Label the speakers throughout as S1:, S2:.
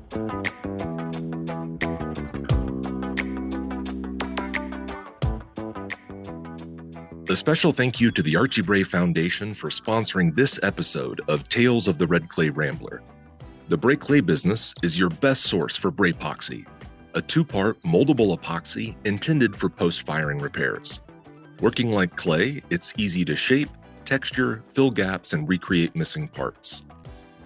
S1: A special thank you to the Archie Bray Foundation for sponsoring this episode of Tales of the Red Clay Rambler. The Bray Clay business is your best source for Braypoxy, a two-part moldable epoxy intended for post-firing repairs. Working like clay, it's easy to shape, texture, fill gaps, and recreate missing parts.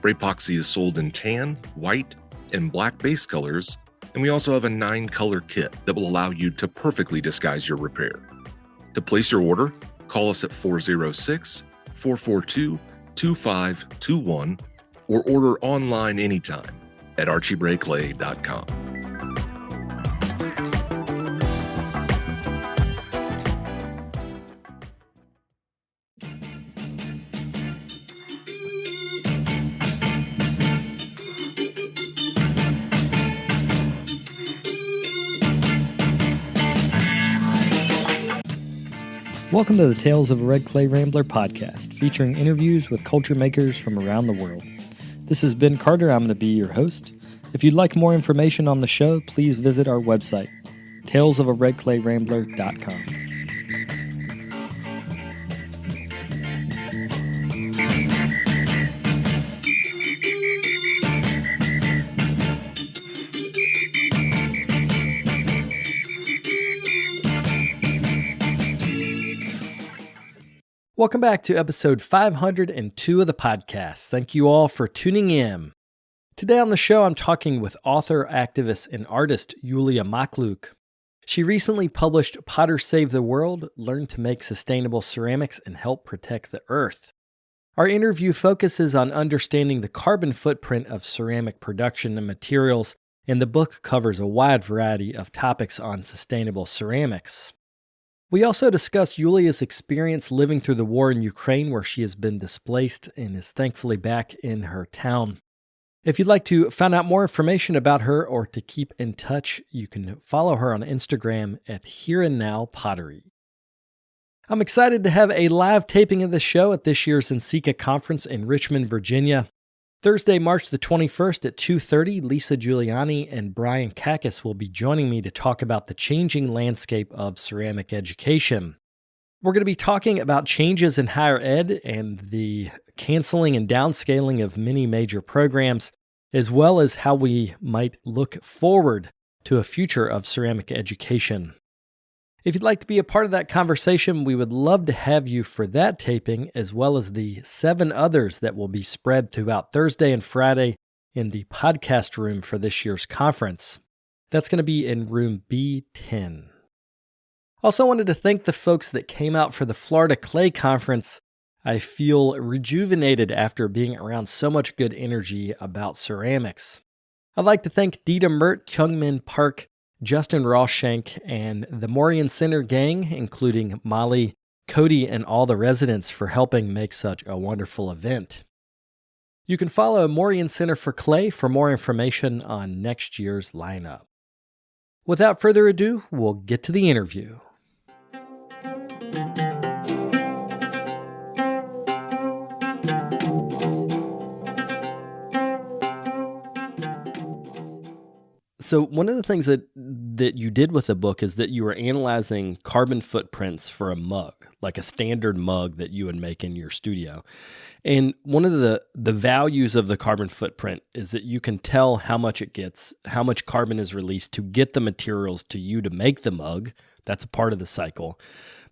S1: Braypoxy is sold in tan, white, and black base colors, and we also have a 9-color kit that will allow you to perfectly disguise your repair. To place your order, call us at 406-442-2521 or order online anytime at archiebrayclay.com.
S2: Welcome to the Tales of a Red Clay Rambler podcast, featuring interviews with culture makers from around the world. This is Ben Carter. I'm going to be your host. If you'd like more information on the show, please visit our website, talesofaredclayrambler.com. Welcome back to episode 502 of the podcast. Thank you all for tuning in. Today on the show, I'm talking with author, activist, and artist Yuliya Makliuk. She recently published Potters Save the World, Learn to Make Sustainable Ceramics and Help Protect the Earth. Our interview focuses on understanding the carbon footprint of ceramic production and materials, and the book covers a wide variety of topics on sustainable ceramics. We also discuss Yuliya's experience living through the war in Ukraine, where she has been displaced and is thankfully back in her town. If you'd like to find out more information about her or to keep in touch, you can follow her on Instagram at Here and Now Pottery. I'm excited to have a live taping of the show at this year's NCECA conference in Richmond, Virginia. Thursday, March the 21st at 2:30, Lisa Giuliani and Brian Kakas will be joining me to talk about the changing landscape of ceramic education. We're going to be talking about changes in higher ed and the canceling and downscaling of many major programs, as well as how we might look forward to a future of ceramic education. If you'd like to be a part of that conversation, we would love to have you for that taping, as well as the 7 others that will be spread throughout Thursday and Friday in the podcast room for this year's conference. That's going to be in room B10. Also wanted to thank the folks that came out for the Florida Clay Conference. I feel rejuvenated after being around so much good energy about ceramics. I'd like to thank Dita Mert, Kyungmin Park, Justin Rawshank, and the Morian Center gang, including Molly, Cody, and all the residents for helping make such a wonderful event. You can follow Morian Center for Clay for more information on next year's lineup. Without further ado, we'll get to the interview. So one of the things that you did with the book is that you were analyzing carbon footprints for a mug, like a standard mug that you would make in your studio. And one of the values of the carbon footprint is that you can tell how much it gets, how much carbon is released to get the materials to you to make the mug. That's a part of the cycle.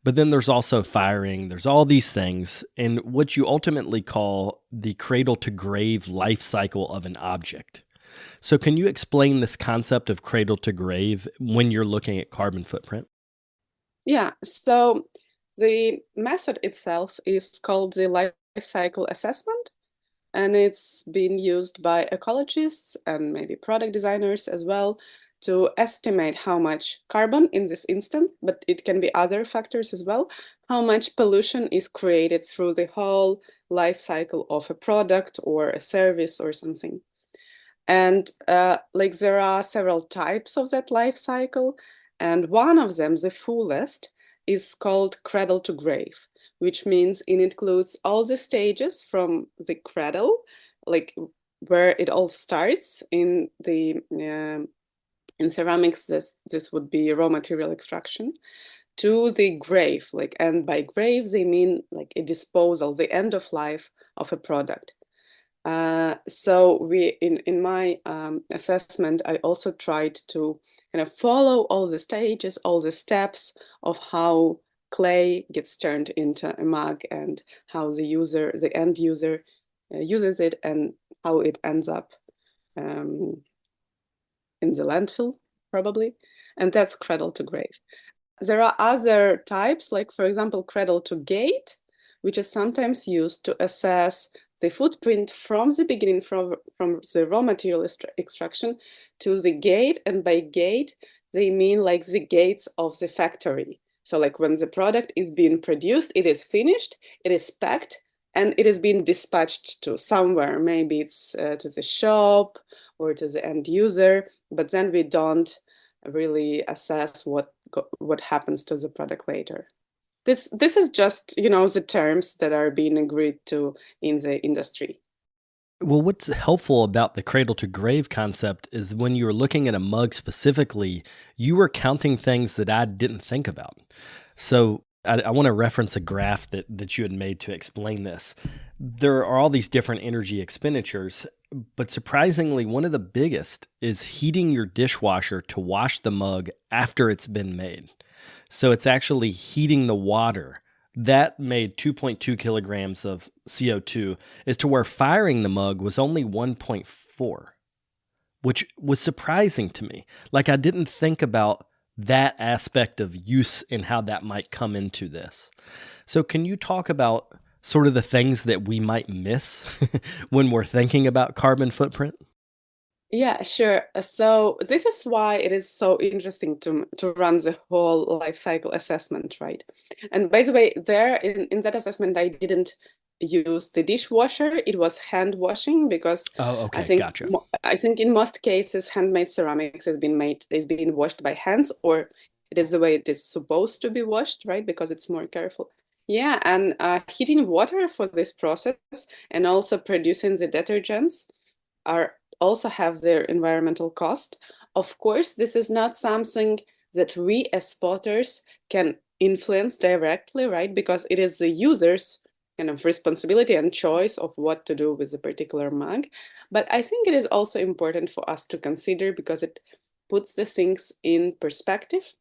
S2: But then there's also firing, there's all these things, and what you ultimately call the cradle to grave life cycle of an object. So can you explain this concept of cradle to grave when you're looking at carbon footprint?
S3: Yeah, so the method itself is called the life cycle assessment, and it's been used by ecologists and maybe product designers as well to estimate how much carbon in this instant, but it can be other factors as well, how much pollution is created through the whole life cycle of a product or a service or something. And there are several types of that life cycle, and one of them, the fullest, is called cradle to grave, which means it includes all the stages from the cradle, like where it all starts in the in ceramics, this would be raw material extraction, to the grave, like, and by grave they mean like a disposal, the end of life of a product. So we in my assessment, I also tried to kind of follow all the stages, all the steps of how clay gets turned into a mug, and how the end user uses it, and how it ends up in the landfill, probably. And that's cradle to grave. There are other types, like, for example, cradle to gate, which is sometimes used to assess the footprint from the beginning, from the raw material extraction to the gate. And by gate, they mean like the gates of the factory. So like when the product is being produced, it is finished, it is packed, and it is being dispatched to somewhere. Maybe it's to the shop or to the end user, but then we don't really assess what happens to the product later. This is just, the terms that are being agreed to in the industry.
S2: Well, what's helpful about the cradle to grave concept is when you were looking at a mug specifically, you were counting things that I didn't think about. So I want to reference a graph that you had made to explain this. There are all these different energy expenditures, but surprisingly, one of the biggest is heating your dishwasher to wash the mug after it's been made. So it's actually heating the water. That made 2.2 kilograms of CO2, as to where firing the mug was only 1.4, which was surprising to me. Like, I didn't think about that aspect of use and how that might come into this. So can you talk about sort of the things that we might miss when we're thinking about carbon footprint?
S3: Yeah, sure. So this is why it is so interesting to run the whole life cycle assessment, right? And by the way, there in that assessment, I didn't use the dishwasher. It was hand washing, because
S2: okay, gotcha.
S3: I think in most cases, handmade ceramics is being washed by hands, or it is the way it is supposed to be washed, right? Because it's more careful. Yeah, and heating water for this process and also producing the detergents also have their environmental cost. Of course, this is not something that we as spotters can influence directly, right? Because it is the user's kind of responsibility and choice of what to do with a particular mug. But I think it is also important for us to consider, because it puts the things in perspective.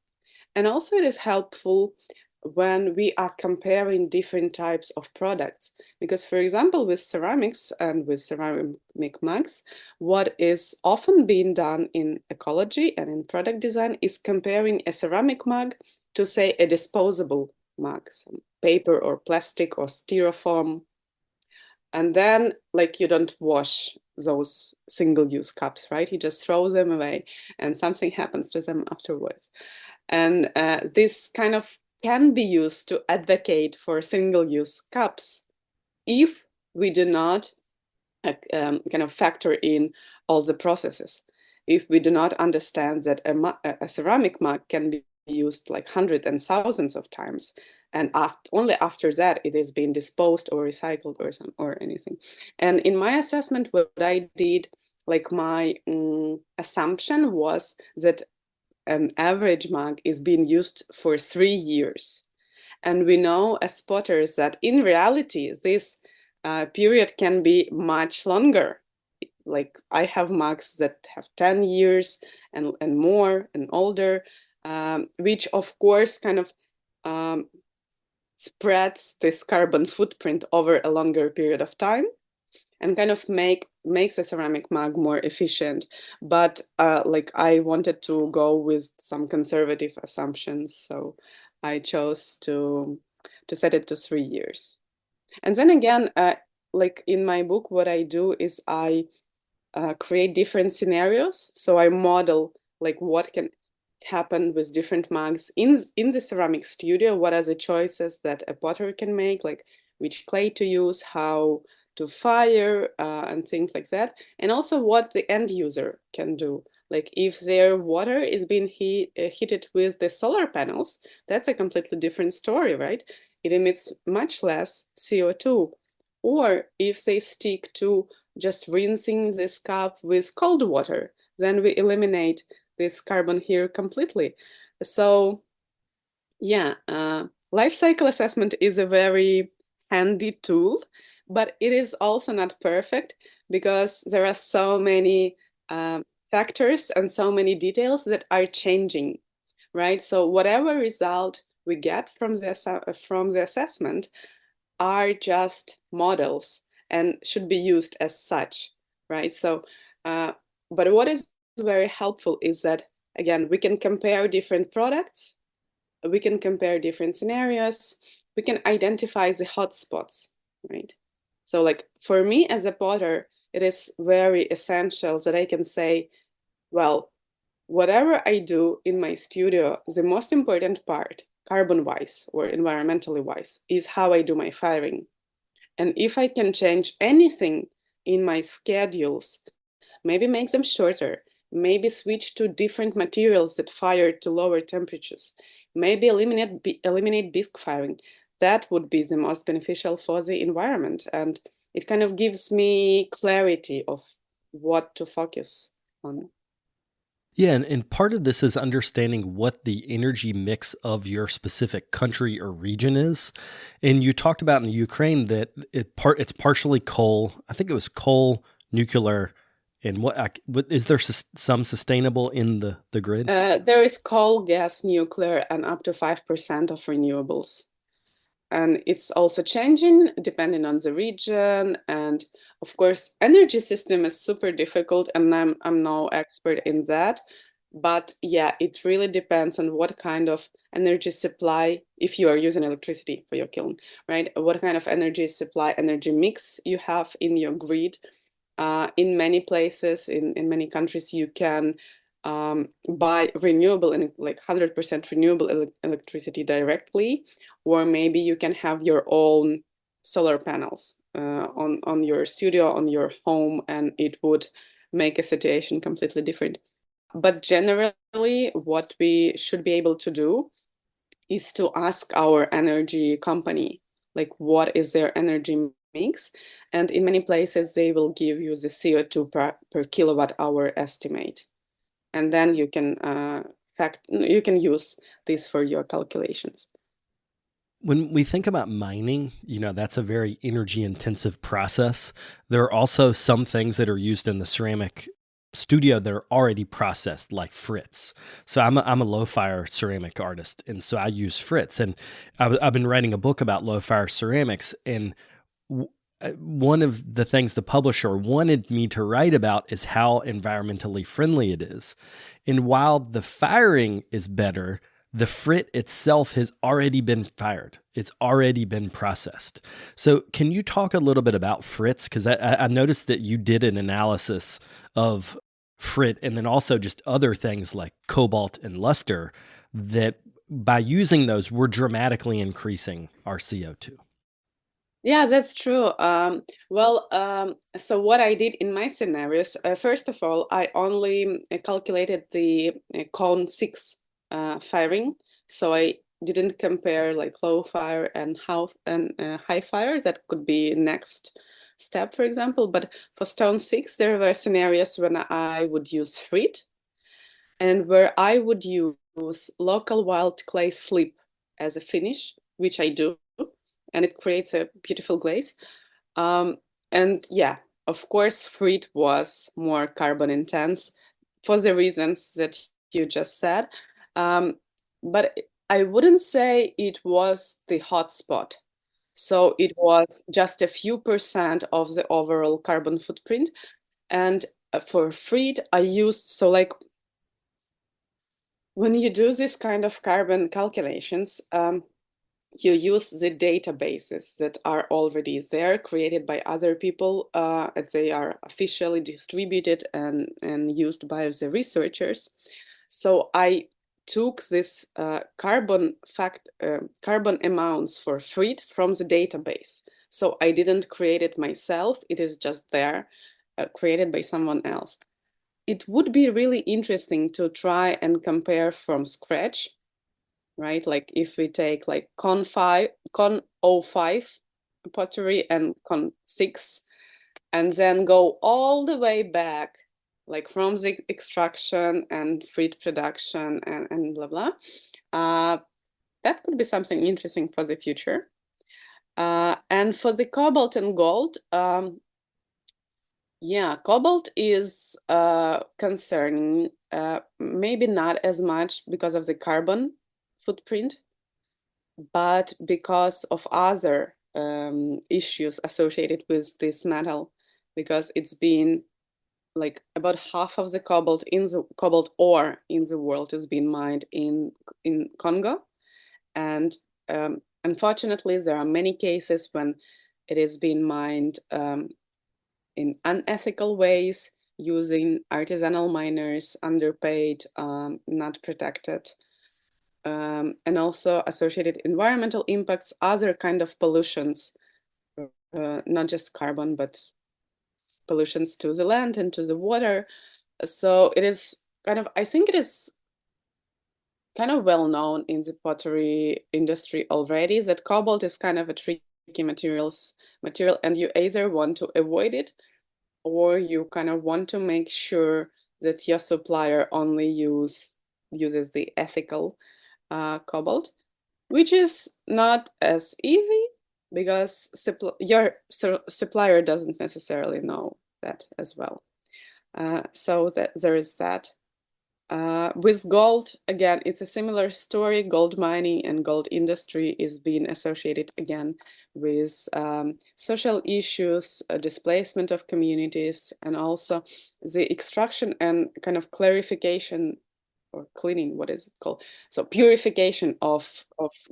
S3: And also it is helpful when we are comparing different types of products. Because, for example, with ceramics and with ceramic mugs, what is often being done in ecology and in product design is comparing a ceramic mug to, say, a disposable mug, some paper or plastic or styrofoam. And then, like, you don't wash those single-use cups, right? You just throw them away and something happens to them afterwards. And this kind of can be used to advocate for single-use cups if we do not kind of factor in all the processes. If we do not understand that a ceramic mug can be used like hundreds and thousands of times, and only after that it is being disposed or recycled or anything. And in my assessment, what I did, like my assumption was that an average mug is being used for 3 years. And we know as spotters that in reality, this period can be much longer. Like, I have mugs that have 10 years and more and older, which of course kind of spreads this carbon footprint over a longer period of time, and kind of makes a ceramic mug more efficient. But like, I wanted to go with some conservative assumptions, so I chose to set it to 3 years. And then again, like in my book, what I do is I create different scenarios. So I model like what can happen with different mugs in the ceramic studio. What are the choices that a potter can make, like which clay to use, how to fire, and things like that. And also what the end user can do. Like, if their water is being heated with the solar panels, that's a completely different story, right? It emits much less CO2. Or if they stick to just rinsing this cup with cold water. Then we eliminate this carbon here completely. So yeah, life cycle assessment is a very handy tool, but it is also not perfect because there are so many factors and so many details that are changing, right? So whatever result we get from the assessment are just models and should be used as such, right? So, but what is very helpful is that, again, we can compare different products, we can compare different scenarios, we can identify the hotspots, right? So like for me as a potter, it is very essential that I can say, well, whatever I do in my studio, the most important part, carbon-wise or environmentally wise, is how I do my firing. And if I can change anything in my schedules, maybe make them shorter, maybe switch to different materials that fire to lower temperatures, maybe eliminate bisque firing, that would be the most beneficial for the environment. And it kind of gives me clarity of what to focus on.
S2: Yeah, and part of this is understanding what the energy mix of your specific country or region is. And you talked about in the Ukraine that it's partially coal. I think it was coal, nuclear, and what is there some sustainable in the grid?
S3: There is coal, gas, nuclear, and up to 5% of renewables. And it's also changing depending on the region. And of course, energy system is super difficult, and I'm no expert in that. But yeah, it really depends on what kind of energy supply, if you are using electricity for your kiln, right? What kind of energy supply, energy mix you have in your grid. In many places, in many countries, you can buy renewable and like 100% renewable electricity directly, or maybe you can have your own solar panels on your studio, on your home, and it would make a situation completely different. But generally, what we should be able to do is to ask our energy company, like what is their energy mix? And in many places, they will give you the CO2 per kilowatt hour estimate. And then you can use this for your calculations.
S2: When we think about mining, that's a very energy intensive process. There are also some things that are used in the ceramic studio that are already processed, like Fritz. So I'm a low fire ceramic artist, and so I use Fritz. And I've been writing a book about low fire ceramics, and one of the things the publisher wanted me to write about is how environmentally friendly it is. And while the firing is better, the frit itself has already been fired. It's already been processed. So can you talk a little bit about frits? Because I noticed that you did an analysis of frit and then also just other things like cobalt and luster that by using those, we're dramatically increasing our CO2.
S3: Yeah, that's true. So what I did in my scenarios, first of all, I only calculated the cone 6 firing. So I didn't compare like low fire and high fire. That could be next step, for example. But for stone 6, there were scenarios when I would use frit and where I would use local wild clay slip as a finish, which I do, and it creates a beautiful glaze. And yeah, of course, frit was more carbon intense for the reasons that you just said. But I wouldn't say it was the hotspot. So it was just a few percent of the overall carbon footprint. And for frit, I used, so like when you do this kind of carbon calculations, you use the databases that are already there, created by other people. They are officially distributed and used by the researchers. So I took this carbon amounts for frit from the database. So I didn't create it myself. It is just there, created by someone else. It would be really interesting to try and compare from scratch, right? Like if we take like con 05 pottery and con 6, and then go all the way back, like from the extraction and fruit production and blah blah. That could be something interesting for the future. And for the cobalt and gold, yeah, cobalt is concerning, maybe not as much because of the carbon footprint, but because of other issues associated with this metal, because it's been like about half of the cobalt ore in the world is being mined in Congo, and unfortunately there are many cases when it is being mined in unethical ways, using artisanal miners, underpaid, not protected, and also associated environmental impacts, other kind of pollutions, not just carbon, but pollutions to the land and to the water. So it is kind of, I think it is kind of well known in the pottery industry already that cobalt is kind of a tricky material, and you either want to avoid it or you kind of want to make sure that your supplier only uses the ethical cobalt, which is not as easy because your supplier doesn't necessarily know that as well. So that there is that. With gold, again, it's a similar story. Gold mining and gold industry is being associated again with social issues, displacement of communities, and also the extraction and kind of clarification or cleaning, what is it called? So purification of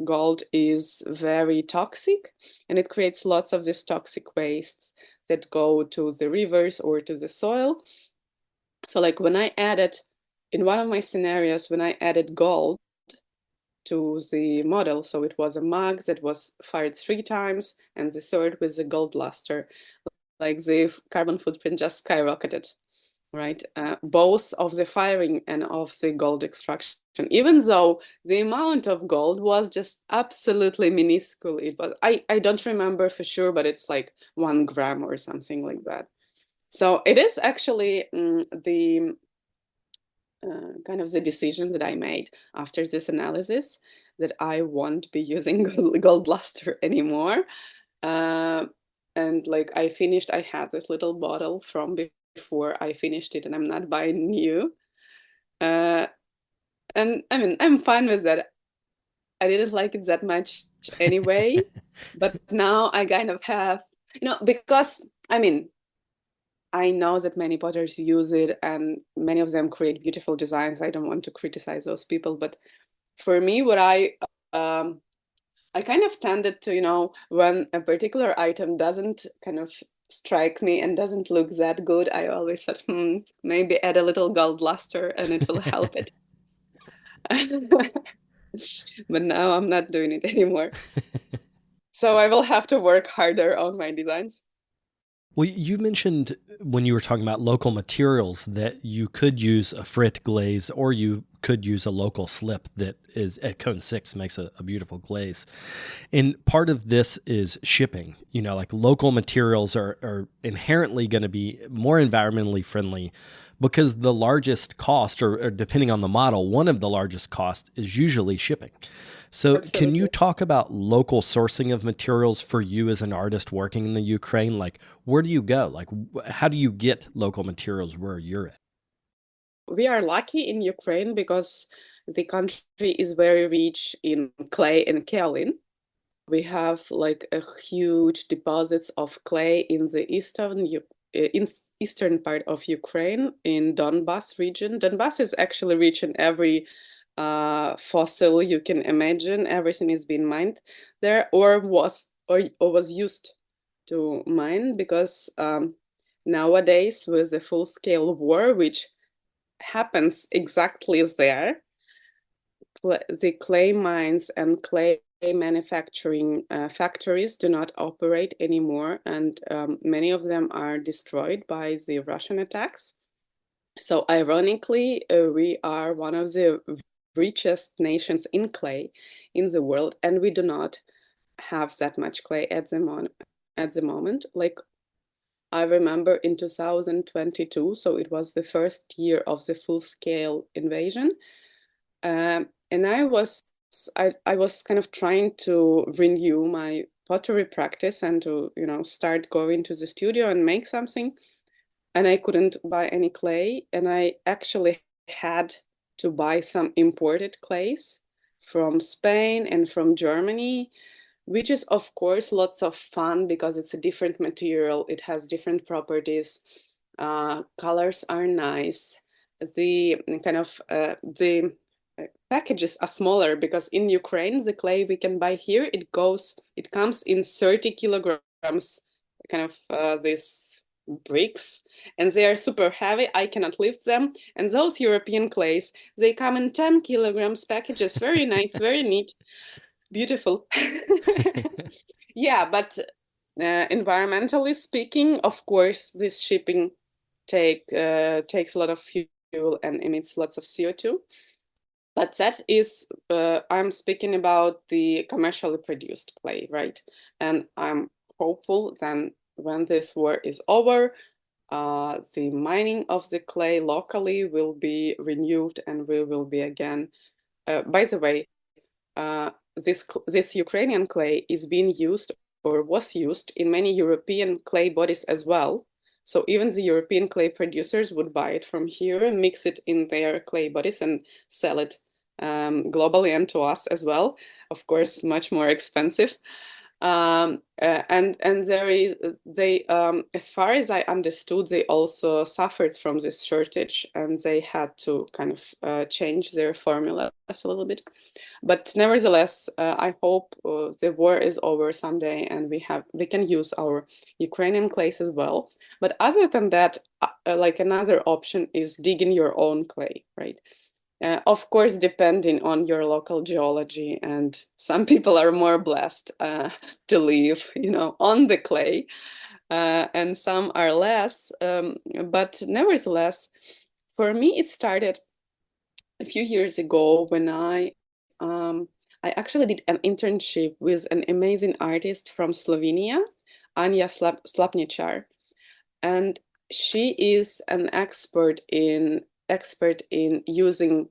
S3: gold is very toxic, and it creates lots of these toxic wastes that go to the rivers or to the soil. So like when I added, in one of my scenarios, when I added gold to the model, so it was a mug that was fired 3 times and the third with the gold luster, like the carbon footprint just skyrocketed, right? Both of the firing and of the gold extraction, even though the amount of gold was just absolutely minuscule. It was, I don't remember for sure, but it's like 1 gram or something like that. So it is actually the kind of the decision that I made after this analysis that I won't be using gold luster anymore. And like I had this little bottle from before I finished it, and I'm not buying new. And I mean, I'm fine with that. I didn't like it that much anyway, but now I kind of have, because I mean, I know that many potters use it and many of them create beautiful designs. I don't want to criticize those people, but for me, what I kind of tended to, when a particular item doesn't kind of strike me and doesn't look that good, I always said, maybe add a little gold luster and it will help it. But now I'm not doing it anymore. So I will have to work harder on my designs.
S2: Well, you mentioned when you were talking about local materials that you could use a frit glaze or you could use a local slip that is at Cone 6 makes a beautiful glaze. And part of this is shipping. Like local materials are inherently going to be more environmentally friendly because the largest cost, or depending on the model, one of the largest costs is usually shipping. So
S3: Absolutely.
S2: Can you talk about local sourcing of materials for you as an artist working in the Ukraine? Like, where do you go? Like, how do you get local materials where you're at?
S3: We are lucky in Ukraine because the country is very rich in clay and kaolin. We have like a huge deposits of clay in the eastern part of Ukraine, in Donbas region. Donbas is actually rich in every fossil you can imagine. Everything is being mined there, or was used to mine, because nowadays with the full-scale war, which happens exactly there, the clay mines and clay manufacturing factories do not operate anymore, and many of them are destroyed by the Russian attacks. So ironically, we are one of the richest nations in clay in the world, and we do not have that much clay at the moment. Like I remember in 2022, so it was the first year of the full-scale invasion. And I was kind of trying to renew my pottery practice and to, start going to the studio and make something. And I couldn't buy any clay. And I actually had to buy some imported clays from Spain and from Germany, which is, of course, lots of fun because it's a different material. It has different properties. Colors are nice. The kind of the packages are smaller because in Ukraine, the clay we can buy here, it comes in 30 kilograms, kind of these bricks, and they are super heavy. I cannot lift them. And those European clays, they come in 10 kilograms packages. Very nice, very neat, beautiful. Yeah, but environmentally speaking, of course, this shipping takes a lot of fuel and emits lots of CO2. But that is, I'm speaking about the commercially produced clay, right? And I'm hopeful then when this war is over, the mining of the clay locally will be renewed and we will be again. By the way, this Ukrainian clay is being used or was used in many European clay bodies as well. So even the European clay producers would buy it from here, mix it in their clay bodies and sell it globally and to us as well. Of course, much more expensive. And as far as I understood, they also suffered from this shortage and they had to kind of change their formulas a little bit. But nevertheless, I hope the war is over someday and we can use our Ukrainian clays as well. But other than that, like another option is digging your own clay, right? Of course, depending on your local geology, and some people are more blessed to live, on the clay, and some are less. But nevertheless, for me, it started a few years ago when I actually did an internship with an amazing artist from Slovenia, Anja Slapničar, and she is an expert in using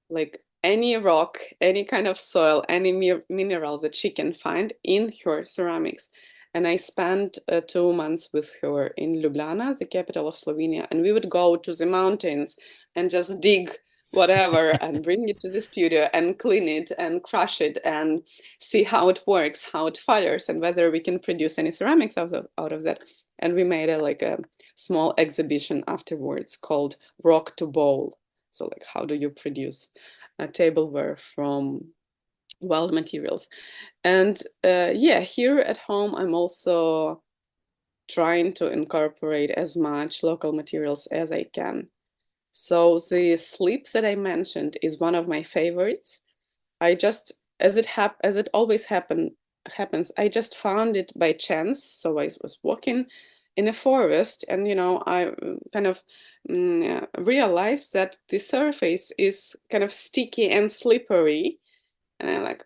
S3: like any rock, any kind of soil, any mineral that she can find in her ceramics. And I spent 2 months with her in Ljubljana, the capital of Slovenia, and we would go to the mountains and just dig whatever and bring it to the studio and clean it and crush it and see how it works, how it fires, and whether we can produce any ceramics out of that. And we made a small exhibition afterwards called Rock to Bowl. So like, how do you produce a tableware from wild materials? And yeah, here at home, I'm also trying to incorporate as much local materials as I can. So the slip that I mentioned is one of my favorites. I just, as it always happens, I just found it by chance. So I was walking in a forest and, I kind of realized that the surface is kind of sticky and slippery. And I'm like,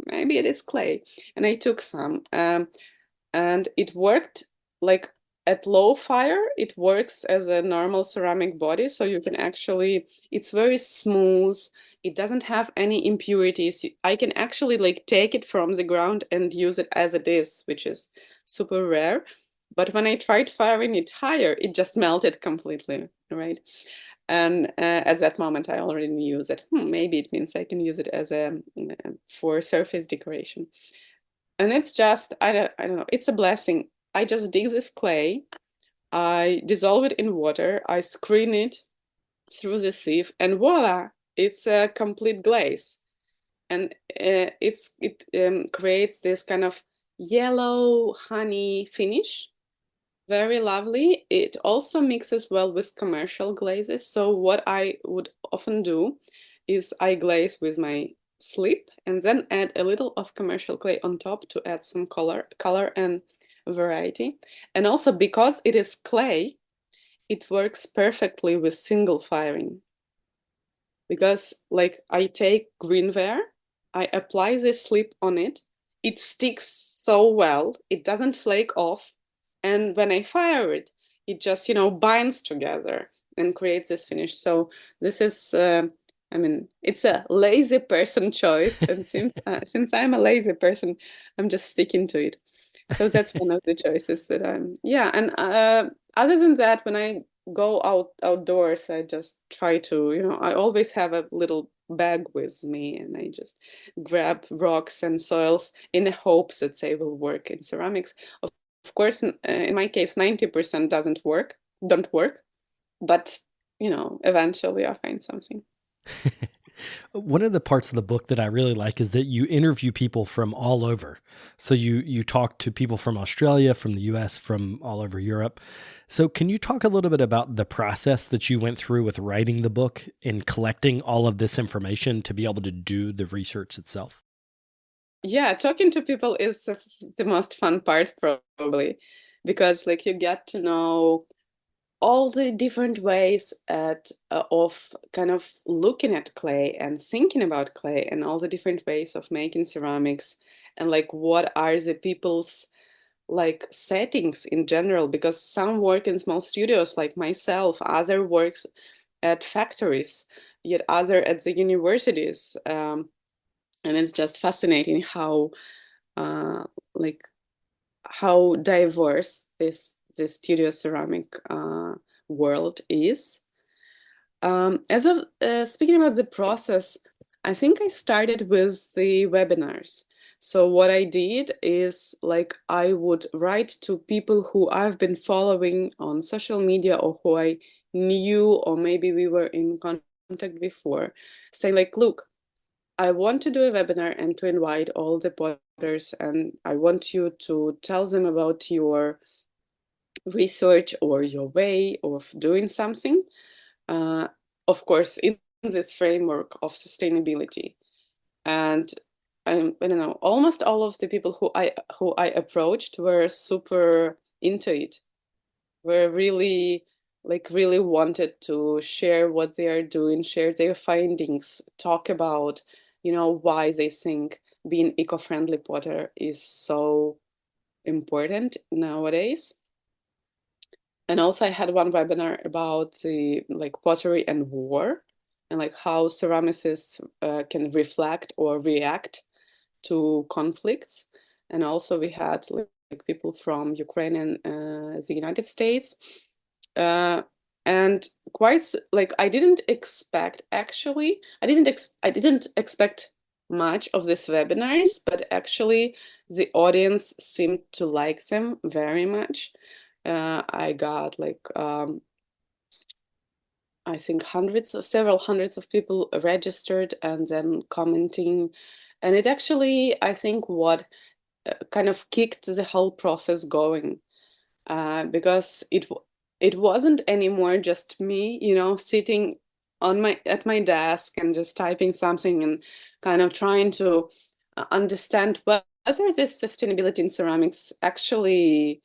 S3: maybe it is clay. And I took some and it worked like at low fire. It works as a normal ceramic body. So you can actually, it's very smooth. It doesn't have any impurities. I can actually like take it from the ground and use it as it is, which is super rare. But when I tried firing it higher, it just melted completely, right? And at that moment, I already knew that maybe it means I can use it as for surface decoration. And it's just, I don't know, it's a blessing. I just dig this clay, I dissolve it in water, I screen it through the sieve, and voila, it's a complete glaze. And it creates this kind of yellow honey finish. Very lovely. It also mixes well with commercial glazes. So what I would often do is I glaze with my slip and then add a little of commercial clay on top to add some color and variety. And also because it is clay, it works perfectly with single firing. Because like I take greenware, I apply this slip on it, it sticks so well, it doesn't flake off. And when I fire it, it just, binds together and creates this finish. So this is, it's a lazy person choice. And since I'm a lazy person, I'm just sticking to it. So that's one of the choices that yeah. And other than that, when I go outdoors, I just try to, I always have a little bag with me, and I just grab rocks and soils in the hopes that they will work in ceramics. Of course, in my case, 90% don't work, but eventually I find something.
S2: One of the parts of the book that I really like is that you interview people from all over. So you talk to people from Australia, from the US, from all over Europe. So can you talk a little bit about the process that you went through with writing the book and collecting all of this information to be able to do the research itself?
S3: Yeah, talking to people is the most fun part, probably, because like you get to know all the different ways of kind of looking at clay and thinking about clay, and all the different ways of making ceramics, and like what are the people's like settings in general, because some work in small studios like myself, other works at factories, yet other at the universities. And it's just fascinating how uh, like how diverse this studio ceramic world is. As of speaking about the process, I think I started with the webinars. So what I did is like I would write to people who I've been following on social media, or who I knew, or maybe we were in contact before, saying like, look, I want to do a webinar and to invite all the potters, and I want you to tell them about your research or your way of doing something. Uh, of course, in this framework of sustainability. And I don't know, almost all of the people who I approached were super into it. Were really wanted to share what they are doing, share their findings, talk about, why they think being eco-friendly potter is so important nowadays. And also I had one webinar about the like pottery and war, and like how ceramicists can reflect or react to conflicts. And also we had like people from Ukraine and the United States. And quite like I didn't expect, actually, I didn't expect much of these webinars, but actually the audience seemed to like them very much. I got like I think several hundreds of people registered and then commenting, and it actually, I think, what kind of kicked the whole process going, because it wasn't anymore just me, sitting at my desk and just typing something and kind of trying to understand whether this sustainability in ceramics actually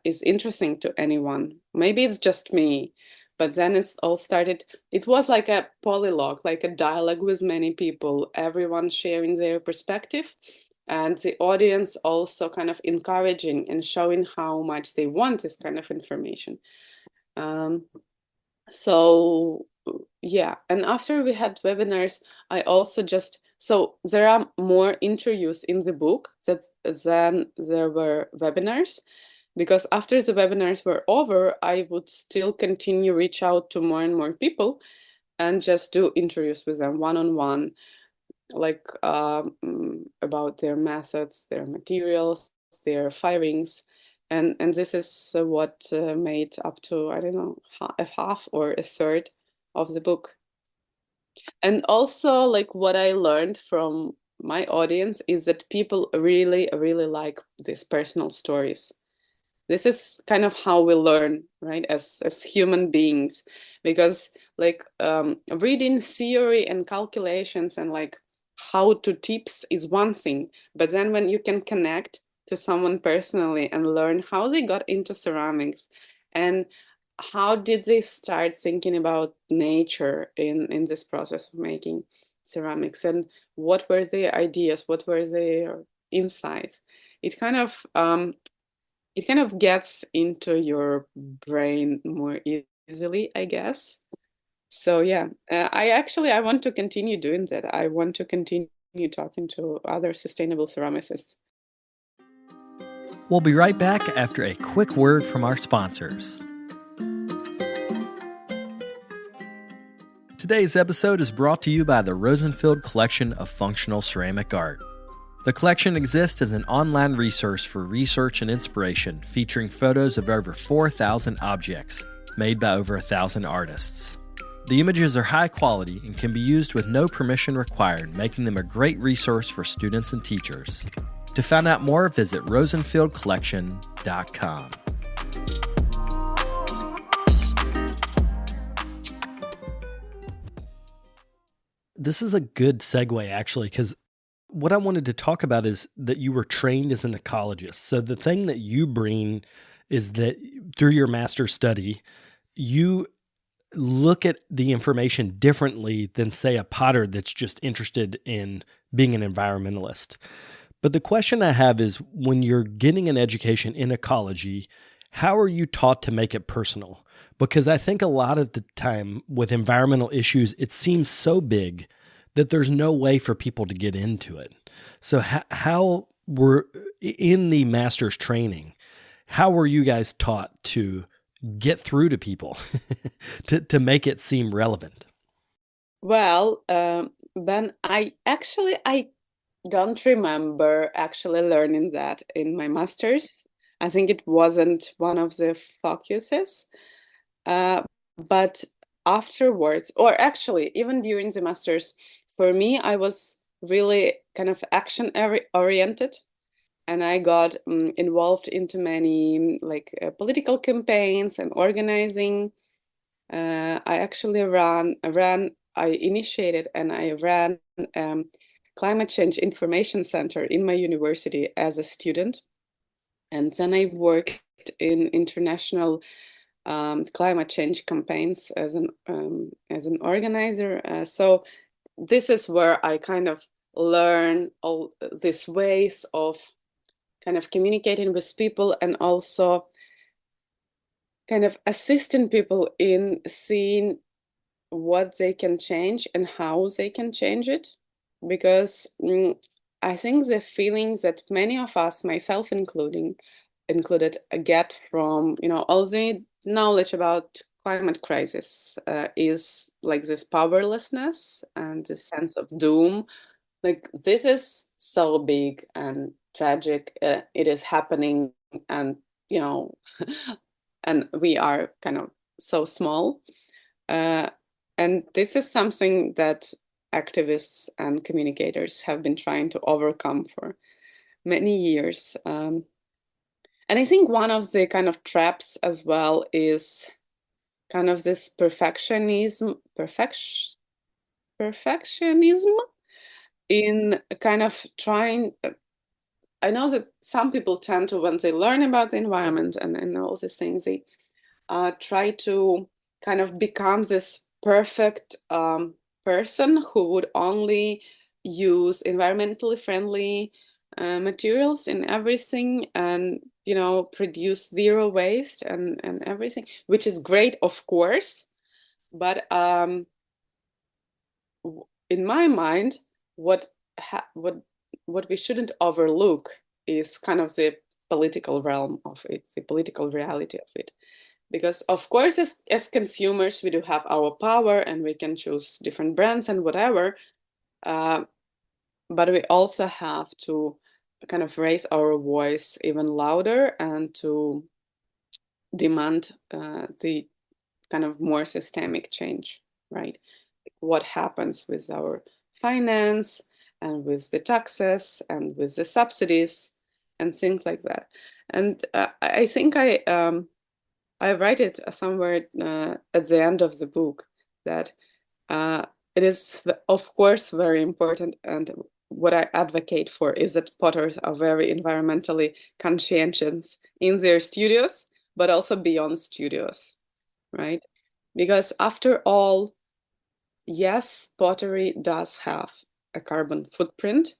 S3: is interesting to anyone. Maybe it's just me, but then it's all started. It was like a polylogue, like a dialogue with many people, everyone sharing their perspective, and the audience also kind of encouraging and showing how much they want this kind of information. Um, so yeah, and after we had webinars, I also just, so there are more interviews in the book than there were webinars, because after the webinars were over, I would still continue reach out to more and more people and just do interviews with them one-on-one, like about their methods, their materials, their firings. And this is what made up to, I don't know, a half or a third of the book. And also, like, what I learned from my audience is that people really, really like these personal stories. This is kind of how we learn, right, as human beings, because like reading theory and calculations and like how to tips is one thing, but then when you can connect to someone personally and learn how they got into ceramics, and how did they start thinking about nature in this process of making ceramics, and what were their ideas, what were their insights, it kind of it kind of gets into your brain more easily, I guess. So yeah, I want to continue doing that. I want to continue talking to other sustainable ceramicists.
S2: We'll be right back after a quick word from our sponsors. Today's episode is brought to you by the Rosenfield Collection of Functional Ceramic Art. The collection exists as an online resource for research and inspiration, featuring photos of over 4,000 objects made by over 1,000 artists. The images are high quality and can be used with no permission required, making them a great resource for students and teachers. To find out more, visit rosenfieldcollection.com. This is a good segue, actually, because what I wanted to talk about is that you were trained as an ecologist. So the thing that you bring is that through your master's study, you look at the information differently than, say, a potter that's just interested in being an environmentalist. But the question I have is, when you're getting an education in ecology, how are you taught to make it personal? Because I think a lot of the time with environmental issues, it seems so big that there's no way for people to get into it. So how were, in the master's training, how were you guys taught to get through to people to make it seem relevant?
S3: Well, Ben, I don't remember actually learning that in my master's. I think it wasn't one of the focuses. But afterwards, or actually even during the master's, for me, I was really kind of action oriented, and I got involved into many political campaigns and organizing. I actually I initiated and I ran Climate Change Information Center in my university as a student. And then I worked in international climate change campaigns as an organizer. So this is where I kind of learn all these ways of kind of communicating with people, and also kind of assisting people in seeing what they can change and how they can change it. Because I think the feelings that many of us, myself included, get from all the knowledge about climate crisis is like this powerlessness and this sense of doom. Like, this is so big and tragic. It is happening, and and we are kind of so small. And this is something that activists and communicators have been trying to overcome for many years. And I think one of the kind of traps as well is kind of this perfectionism in kind of trying. I know that some people tend to, when they learn about the environment and all these things, they try to kind of become this perfect person who would only use environmentally friendly materials in everything, and produce zero waste and everything, which is great, of course. But in my mind, what we shouldn't overlook is kind of the political realm of it, the political reality of it. Because of course, as consumers, we do have our power and we can choose different brands and whatever. But we also have to kind of raise our voice even louder and to demand the kind of more systemic change, right? What happens with our finance and with the taxes and with the subsidies and things like that. And I think I write it somewhere at the end of the book that it is, of course, very important, and what I advocate for is that potters are very environmentally conscientious in their studios, but also beyond studios, right? Because after all, yes, pottery does have a carbon footprint,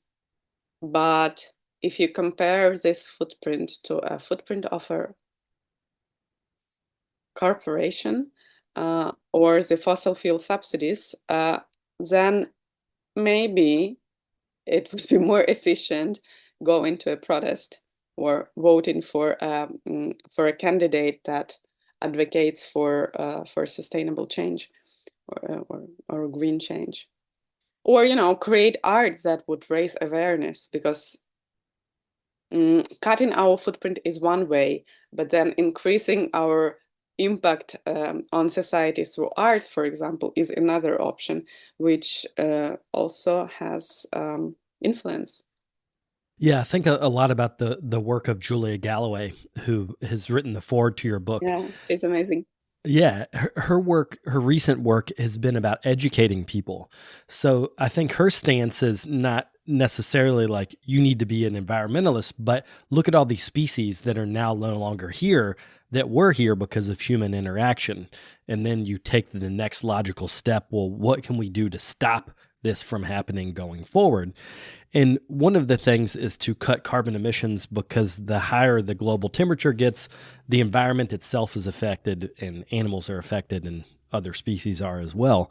S3: but if you compare this footprint to a footprint of a corporation or the fossil fuel subsidies, then maybe it would be more efficient going to a protest or voting for a candidate that advocates for sustainable change or green change, or create art that would raise awareness, because cutting our footprint is one way, but then increasing our impact on society through art, for example, is another option, which also has influence.
S2: Yeah, I think a lot about the work of Julia Galloway, who has written the foreword to your book.
S3: Yeah, it's amazing.
S2: Yeah, her work, her recent work has been about educating people. So I think her stance is not necessarily like you need to be an environmentalist, but look at all these species that are now no longer here that were here because of human interaction. And then you take the next logical step. Well, what can we do to stop this from happening going forward? And one of the things is to cut carbon emissions, because the higher the global temperature gets, the environment itself is affected and animals are affected and other species are as well.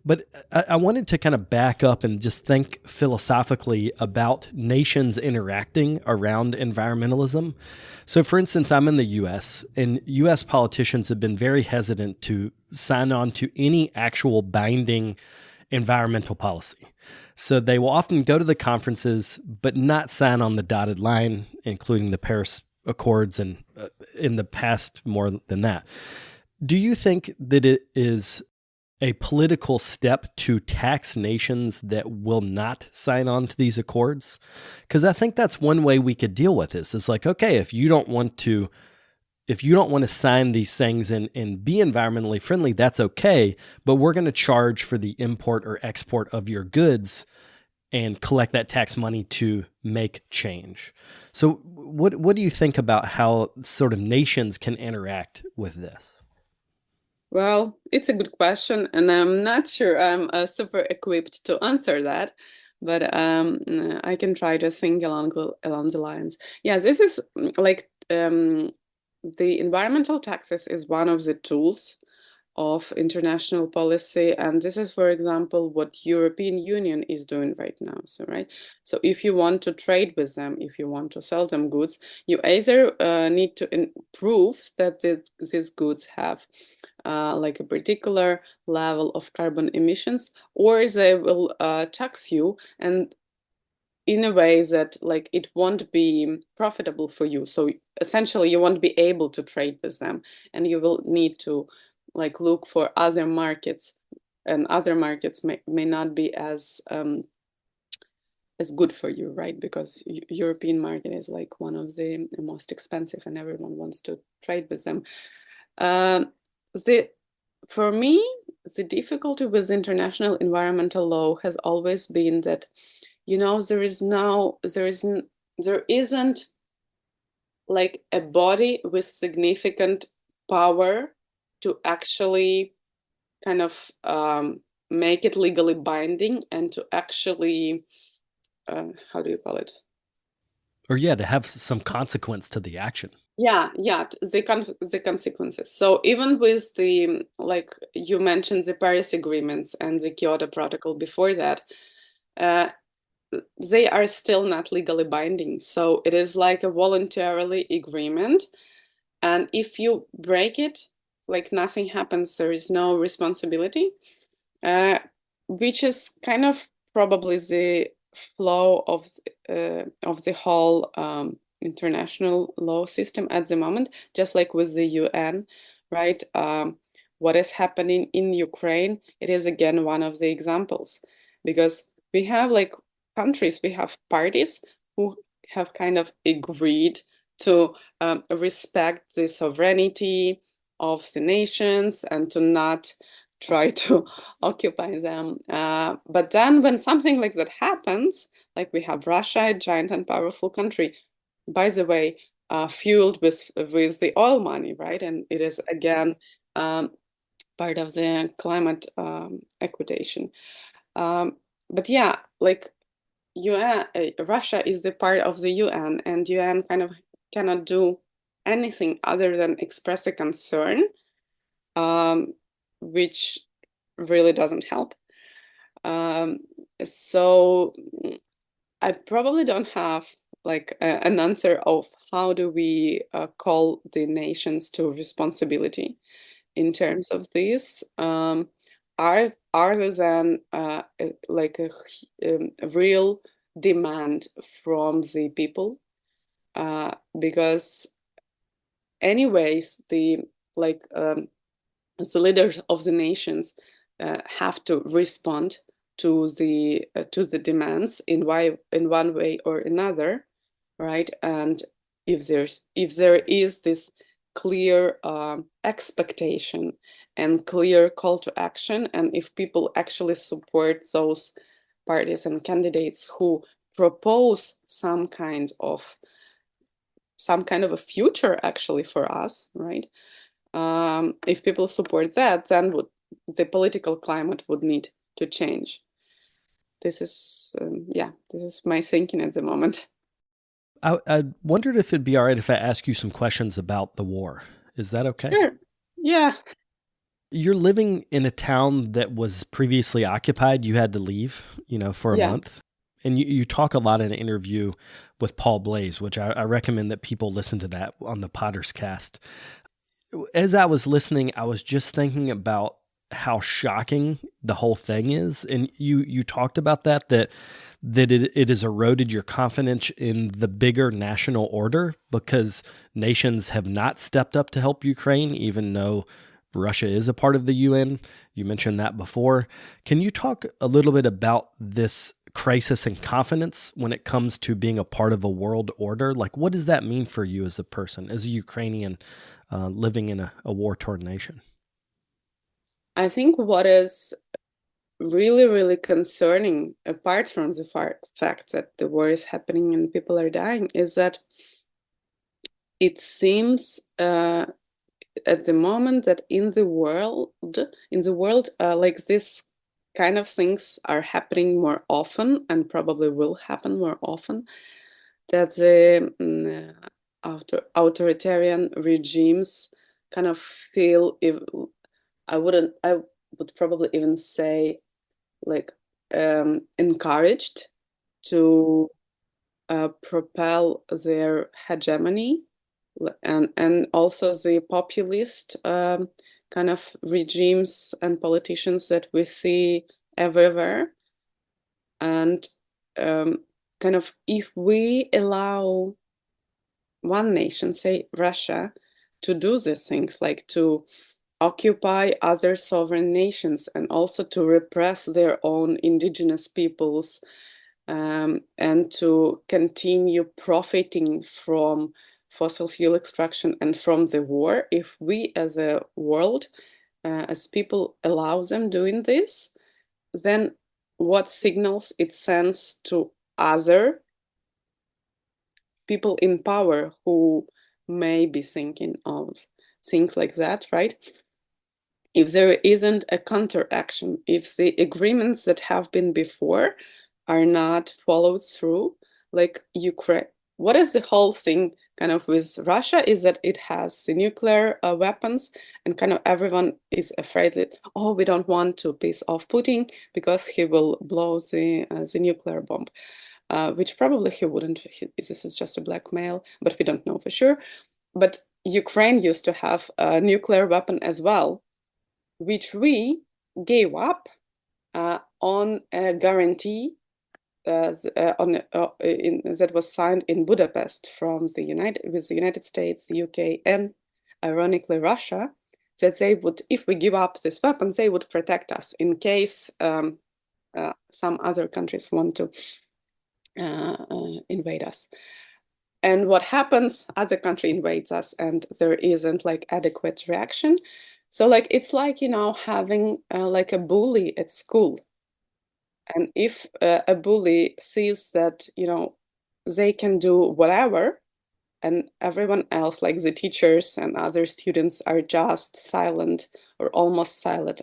S2: But I wanted to kind of back up and just think philosophically about nations interacting around environmentalism. So, for instance, I'm in the U.S., and U.S. politicians have been very hesitant to sign on to any actual binding environmental policy. So they will often go to the conferences, but not sign on the dotted line, including the Paris Accords, and in the past more than that. Do you think that it is a political step to tax nations that will not sign on to these accords? Because I think that's one way we could deal with this. It's like, okay, if you don't want to sign these things and be environmentally friendly, that's okay, but we're going to charge for the import or export of your goods and collect that tax money to make change. So what do you think about how sort of nations can interact with this?
S3: Well, it's a good question, and I'm not sure I'm super equipped to answer that, but I can try to think along the lines. Yeah, this is like the environmental taxes is one of the tools of international policy, and this is, for example, what European Union is doing right now. So if you want to trade with them, if you want to sell them goods, you either need to prove that these goods have like a particular level of carbon emissions, or they will tax you, and in a way that like it won't be profitable for you. So essentially you won't be able to trade with them, and you will need to like look for other markets, and other markets may not be as good for you, right? Because European market is like one of the most expensive, and everyone wants to trade with them. For me, the difficulty with international environmental law has always been that, there isn't like a body with significant power to actually kind of make it legally binding, and to actually, how do you call it?
S2: Or to have some consequence to the action.
S3: Yeah, the consequences. So even with the, like you mentioned, the Paris agreements and the Kyoto Protocol before that, they are still not legally binding. So it is like a voluntarily agreement, and if you break it, like nothing happens. There is no responsibility, which is kind of probably the flaw of the whole international law system at the moment, just like with the UN, right? What is happening in Ukraine, it is again one of the examples, because we have like countries, we have parties who have kind of agreed to respect the sovereignty of the nations and to not try to occupy them. But then when something like that happens, like we have Russia, a giant and powerful country, by the way, fueled with the oil money, right? And it is again part of the climate equation. But yeah, like Russia is the part of the UN, and UN kind of cannot do anything other than express a concern, which really doesn't help. So I probably don't have like an answer of how do we call the nations to responsibility in terms of this, other than like a real demand from the people, because anyways the leaders of the nations have to respond to the demands in one way or another, right? And if there is this clear expectation and clear call to action, and if people actually support those parties and candidates who propose some kind of a future actually for us, right? If people support that, then the political climate would need to change. This is this is my thinking at the moment.
S2: I wondered if it'd be all right if I ask you some questions about the war. Is that okay?
S3: Sure. Yeah.
S2: You're living in a town that was previously occupied. You had to leave, for a month. And you talk a lot in an interview with Paul Blaze, which I recommend that people listen to that on the Potter's Cast. As I was listening, I was just thinking about how shocking the whole thing is. And you talked about that it has eroded your confidence in the bigger national order because nations have not stepped up to help Ukraine, even though Russia is a part of the UN. You mentioned that before. Can you talk a little bit about this crisis in confidence when it comes to being a part of a world order? Like, what does that mean for you as a person, as a Ukrainian living in a war-torn nation?
S3: I think what is really, really concerning, apart from the fact that the war is happening and people are dying, is that it seems at the moment that in the world, like this kind of things are happening more often and probably will happen more often, that the authoritarian regimes kind of feel, I would probably even say like encouraged to propel their hegemony, and also the populist kind of regimes and politicians that we see everywhere. And kind of if we allow one nation, say Russia, to do these things, like to occupy other sovereign nations and also to repress their own indigenous peoples, and to continue profiting from fossil fuel extraction and from the war, if we as a world, as people allow them doing this, then what signals it sends to other people in power who may be thinking of things like that, right? If there isn't a counteraction, if the agreements that have been before are not followed through, like Ukraine, what is the whole thing kind of with Russia is that it has the nuclear weapons, and kind of everyone is afraid that, oh, we don't want to piss off Putin because he will blow the nuclear bomb, which probably he wouldn't. This is just a blackmail, but we don't know for sure. But Ukraine used to have a nuclear weapon as well, which we gave up on a guarantee that was signed in Budapest with the United States, the UK, and ironically Russia, that they would, if we give up this weapon, they would protect us in case some other countries want to invade us. And what happens? Other country invades us, and there isn't like adequate reaction. So like it's like having like a bully at school. And if a bully sees that, they can do whatever, and everyone else, like the teachers and other students, are just silent or almost silent,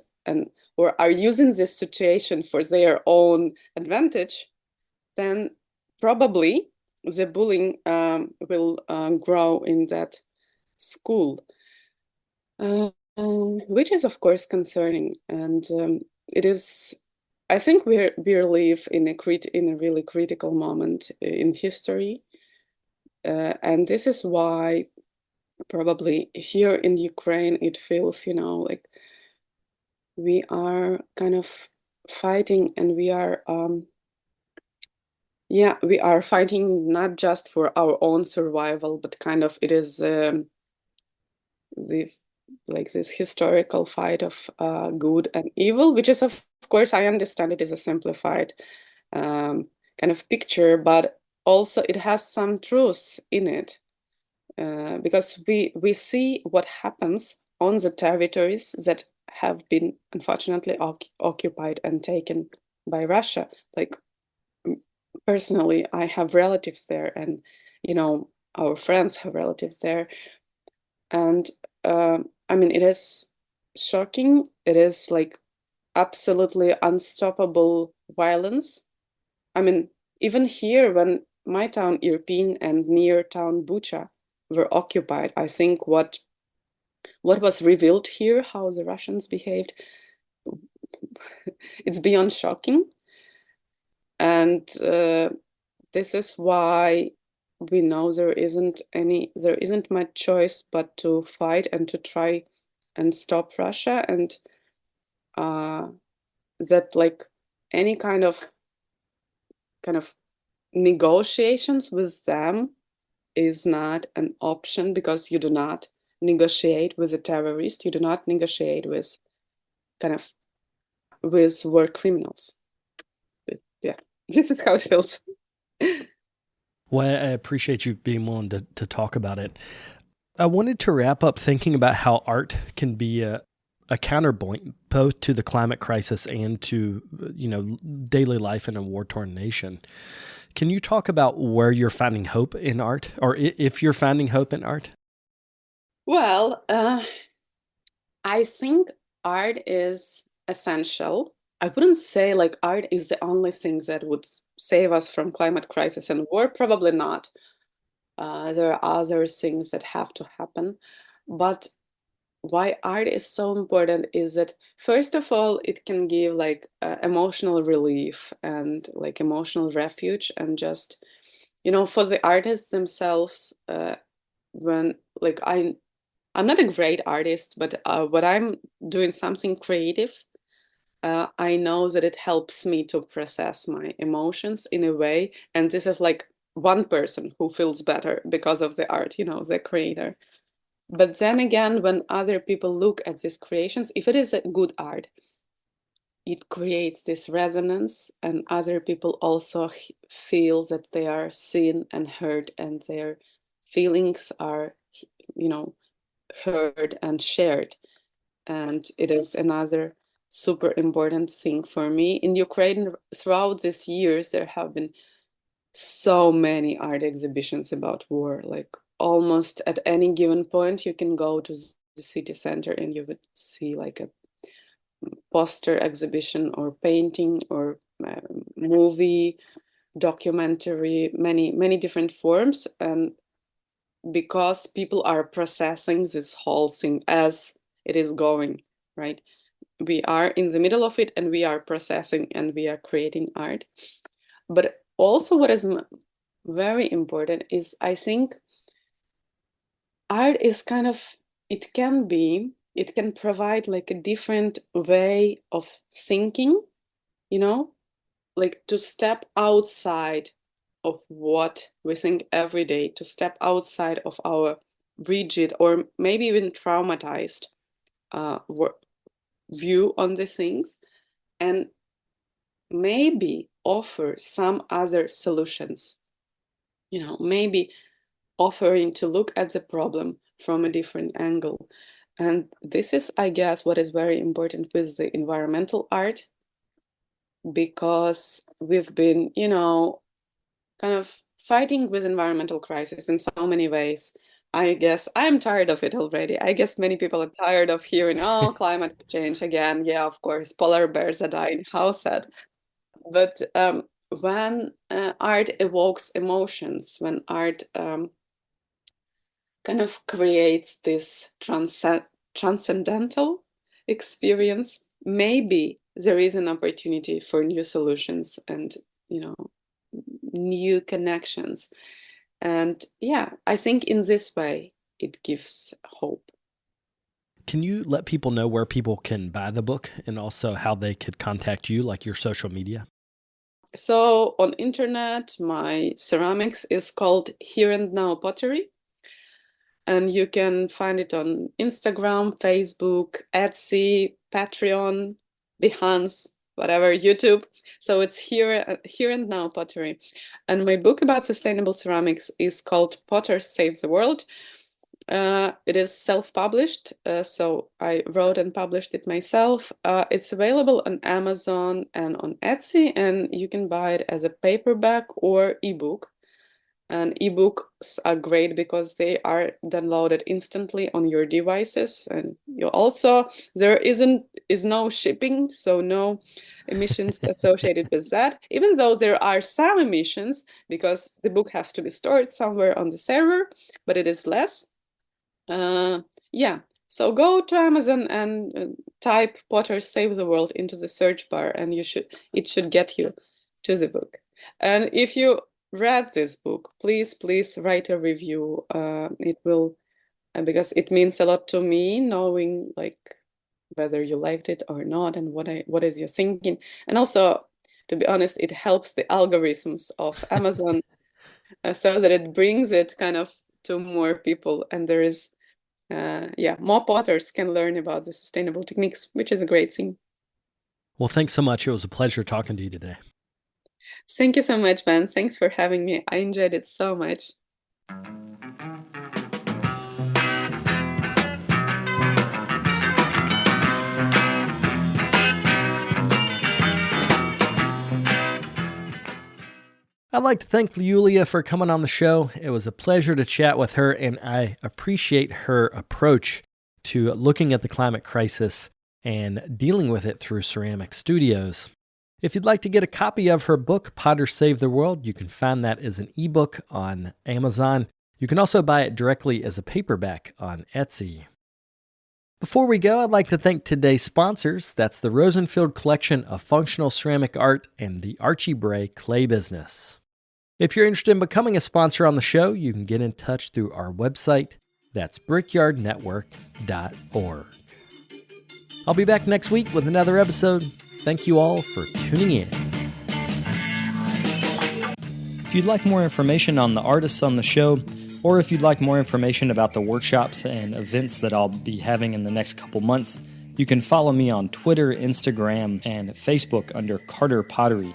S3: or are using this situation for their own advantage, then probably the bullying will grow in that school, which is of course concerning. And it is, I think we live in a really critical moment in history, and this is why probably here in Ukraine it feels, like we are kind of fighting, and we are fighting not just for our own survival, but kind of it is the like this historical fight of good and evil, which is of course, I understand it is a simplified kind of picture, but also it has some truth in it, because we see what happens on the territories that have been unfortunately occupied and taken by Russia. Like personally, I have relatives there, and our friends have relatives there, and I mean, it is shocking. It is like absolutely unstoppable violence. I mean, even here, when my town Irpin and near town Bucha were occupied, I think what was revealed here, how the Russians behaved, it's beyond shocking. And this is why we know there isn't much choice but to fight and to try and stop Russia, and that like any kind of negotiations with them is not an option, because you do not negotiate with a terrorist, you do not negotiate with war criminals. But yeah, this is how it feels.
S2: Well, I appreciate you being willing to talk about it. I wanted to wrap up thinking about how art can be a counterpoint both to the climate crisis and to daily life in a war-torn nation. Can you talk about where you're finding hope in art, or if you're finding hope in art?
S3: Well, I think art is essential. I wouldn't say like art is the only thing that would save us from climate crisis and war. Probably not. There are other things that have to happen. But why art is so important is that, first of all, it can give like emotional relief and like emotional refuge, and just, for the artists themselves, when like I'm not a great artist, but when I'm doing something creative, I know that it helps me to process my emotions in a way. And this is like one person who feels better because of the art, the creator. But then again, when other people look at these creations, if it is a good art, it creates this resonance, and other people also feel that they are seen and heard, and their feelings are, heard and shared. And it is another super important thing for me. In Ukraine, throughout these years, there have been so many art exhibitions about war. Like almost at any given point, you can go to the city center and you would see like a poster exhibition or painting or movie, documentary, many different forms. And because people are processing this whole thing as it is going, right? We are in the middle of it, and we are processing, and we are creating art. But also what is very important is, I think, art is it can provide like a different way of thinking, like to step outside of what we think every day, to step outside of our rigid or maybe even traumatized view on the things, and maybe offer some other solutions, maybe offering to look at the problem from a different angle. And this is, I guess, what is very important with the environmental art, because we've been, kind of fighting with environmental crisis in so many ways. I guess I'm tired of it already. I guess many people are tired of hearing, oh, climate change again. Yeah, of course, polar bears are dying. How sad. But when art evokes emotions, when art kind of creates this transcendental experience, maybe there is an opportunity for new solutions and, new connections. And yeah, I think in this way, it gives hope.
S2: Can you let people know where people can buy the book and also how they could contact you, like your social media?
S3: So on internet, my ceramics is called Here and Now Pottery. And you can find it on Instagram, Facebook, Etsy, Patreon, Behance, whatever, YouTube. So it's Here and Now Pottery. And my book about sustainable ceramics is called Potter Saves the World. It is self-published, so I wrote and published it myself. It's available on Amazon and on Etsy, and you can buy it as a paperback or ebook. And ebooks are great because they are downloaded instantly on your devices, and there is no shipping, so no emissions associated with that. Even though there are some emissions because the book has to be stored somewhere on the server, but it is less. So go to Amazon and type Potter Save the World into the search bar, and it should get you to the book. And if you read this book, please write a review. It will, because it means a lot to me, knowing like whether you liked it or not, and what is your thinking. And also, to be honest, it helps the algorithms of Amazon so that it brings it kind of to more people, and there is more potters can learn about the sustainable techniques, which is a great thing.
S2: Well, thanks so much. It was a pleasure talking to you today.
S3: Thank you so much, Ben. Thanks for having me. I enjoyed it so much.
S2: I'd like to thank Yuliya for coming on the show. It was a pleasure to chat with her, and I appreciate her approach to looking at the climate crisis and dealing with it through ceramic studios. If you'd like to get a copy of her book, Potter Save the World, you can find that as an ebook on Amazon. You can also buy it directly as a paperback on Etsy. Before we go, I'd like to thank today's sponsors. That's the Rosenfield Collection of Functional Ceramic Art and the Archie Bray Clay Business. If you're interested in becoming a sponsor on the show, you can get in touch through our website. That's brickyardnetwork.org. I'll be back next week with another episode. Thank you all for tuning in. If you'd like more information on the artists on the show, or if you'd like more information about the workshops and events that I'll be having in the next couple months, you can follow me on Twitter, Instagram, and Facebook under Carter Pottery.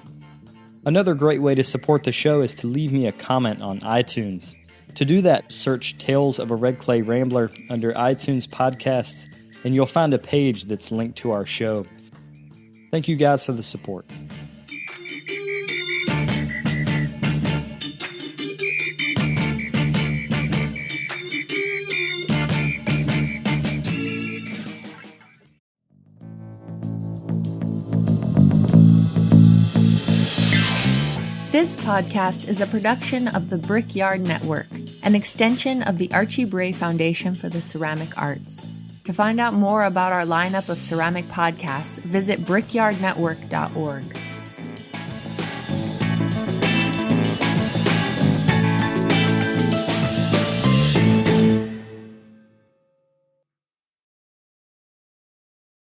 S2: Another great way to support the show is to leave me a comment on iTunes. To do that, search Tales of a Red Clay Rambler under iTunes Podcasts, and you'll find a page that's linked to our show. Thank you guys for the support.
S4: This podcast is a production of the Brickyard Network, an extension of the Archie Bray Foundation for the Ceramic Arts. To find out more about our lineup of ceramic podcasts, visit brickyardnetwork.org.